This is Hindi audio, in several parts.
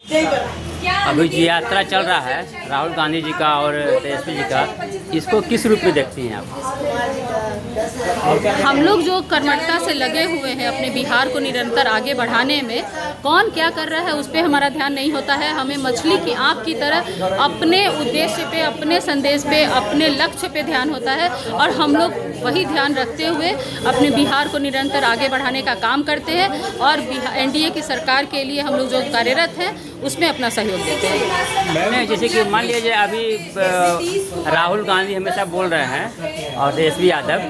अभी जो यात्रा चल रहा है राहुल गांधी जी का और तेजस्वी जी का, इसको किस रूप में देखती हैं आप? हम लोग जो कर्मठता से लगे हुए हैं अपने बिहार को निरंतर आगे बढ़ाने में, कौन क्या कर रहा है उस पर हमारा ध्यान नहीं होता है। हमें मछली की आँख की तरह अपने उद्देश्य पे, अपने संदेश पे, अपने लक्ष्य पे ध्यान होता है और हम लोग वही ध्यान रखते हुए अपने बिहार को निरंतर आगे बढ़ाने का काम करते हैं और एनडीए की सरकार के लिए हम लोग जो कार्यरत हैं उसमें अपना सहयोग देते हैं। नहीं, जैसे कि मान लीजिए अभी राहुल गांधी हमेशा बोल रहे हैं और तेजस्वी यादव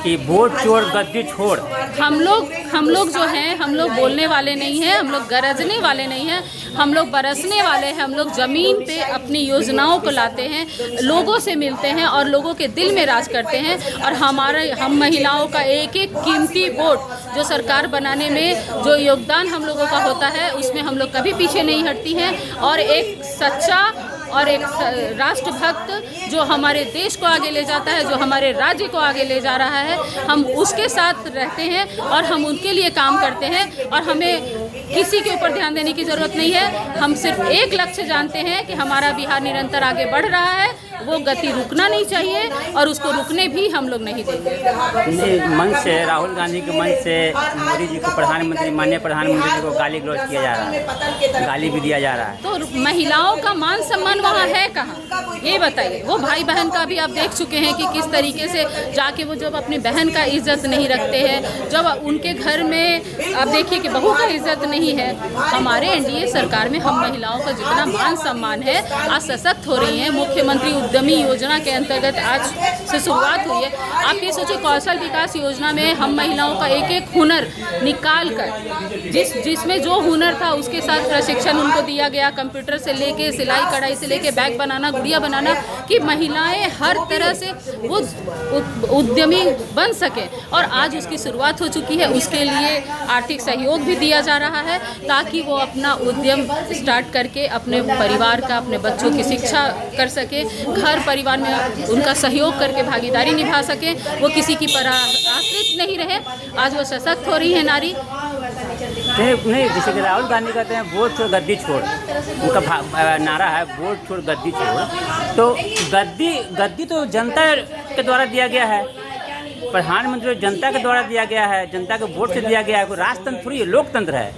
कि वोट चोर गद्दी छोड़। हम लोग जो हैं, हम लोग बोलने वाले नहीं हैं, हम लोग गरजने वाले नहीं हैं, हम लोग बरसने वाले हैं। हम लोग ज़मीन पे अपनी योजनाओं को लाते हैं, लोगों से मिलते हैं और लोगों के दिल में राज करते हैं। और हम महिलाओं का एक एक कीमती वोट जो सरकार बनाने में जो योगदान हम लोगों का होता है उसमें हम लोग कभी पीछे नहीं हटती हैं। और एक सच्चा और एक राष्ट्रभक्त जो हमारे देश को आगे ले जाता है, जो हमारे राज्य को आगे ले जा रहा है, हम उसके साथ रहते हैं और हम उनके लिए काम करते हैं। और हमें किसी के ऊपर ध्यान देने की ज़रूरत नहीं है। हम सिर्फ एक लक्ष्य जानते हैं कि हमारा बिहार निरंतर आगे बढ़ रहा है, वो गति रुकना नहीं चाहिए और उसको रुकने भी हम लोग नहीं देंगे। मंच से, राहुल गांधी के मंच से मोदी जी को माननीय प्रधानमंत्री जी को गाली गलौज किया जा रहा है, गाली भी दिया जा रहा है। तो महिलाओं का मान सम्मान वहाँ है कहाँ, ये बताइए। वो भाई बहन का भी आप देख चुके हैं कि किस तरीके से जाके वो जब अपनी बहन का इज्जत नहीं रखते हैं, जब उनके घर में आप देखिए कि बहू का इज्जत नहीं है। हमारे एनडीए सरकार में हम महिलाओं का जितना मान सम्मान है, आज सशक्त हो रही हैं। मुख्यमंत्री उद्यमी योजना के अंतर्गत आज से शुरुआत हुई है। आप ये सोचिए, कौशल विकास योजना में हम महिलाओं का एक एक हुनर निकाल कर, जिसमें जो हुनर था उसके साथ प्रशिक्षण उनको दिया गया, कंप्यूटर से लेके सिलाई कढ़ाई से लेके बैग बनाना, गुड़िया बनाना, कि महिलाएं हर तरह से वो उद्यमी बन सके। और आज उसकी शुरुआत हो चुकी है। उसके लिए आर्थिक सहयोग भी दिया जा रहा है ताकि वो अपना उद्यम स्टार्ट करके अपने परिवार का, अपने बच्चों की शिक्षा कर सके, घर परिवार में उनका सहयोग करके भागीदारी निभा सके, वो किसी की पर आश्रित नहीं रहे। आज वो सशक्त हो रही है नारी। नहीं, जैसे कि राहुल गांधी कहते हैं वोट छोड़ गद्दी छोड़, उनका नारा है वोट छोड़ गद्दी छोड़। तो गद्दी तो जनता के द्वारा दिया गया है, प्रधानमंत्री जनता के द्वारा दिया गया है, जनता के वोट से दिया गया है। कोई राजतंत्र थोड़ी है, लोकतंत्र है।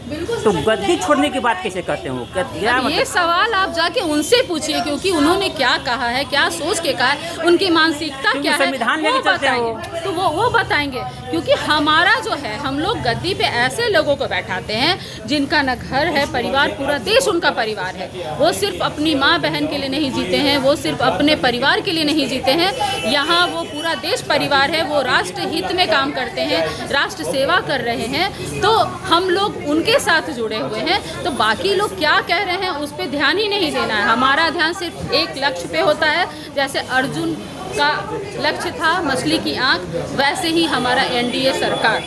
तो गद्दी छोड़ने की बात कैसे करते हैं वो? क्या मतलब? ये सवाल आप जाके उनसे पूछिए, क्योंकि उन्होंने क्या कहा है, क्या सोच के कहा है, उनकी मानसिकता क्या है, संविधान लेके चलते हैं वो। तो वो बताएंगे। क्योंकि हमारा जो है, हम लोग गद्दी पे ऐसे लोगों को बैठाते हैं जिनका न घर है, परिवार, पूरा देश उनका परिवार है। वो सिर्फ अपनी माँ बहन के लिए नहीं जीते हैं, वो सिर्फ अपने परिवार के लिए नहीं जीते हैं। यहाँ वो पूरा देश परिवार है, वो राष्ट्र हित में काम करते हैं, राष्ट्र सेवा कर रहे हैं। तो हम लोग उनके साथ जुड़े हुए हैं। तो बाकी लोग क्या कह रहे हैं उस पर ध्यान ही नहीं देना है। हमारा ध्यान सिर्फ एक लक्ष्य पे होता है। जैसे अर्जुन का लक्ष्य था मछली की आँख, वैसे ही हमारा एनडीए सरकार।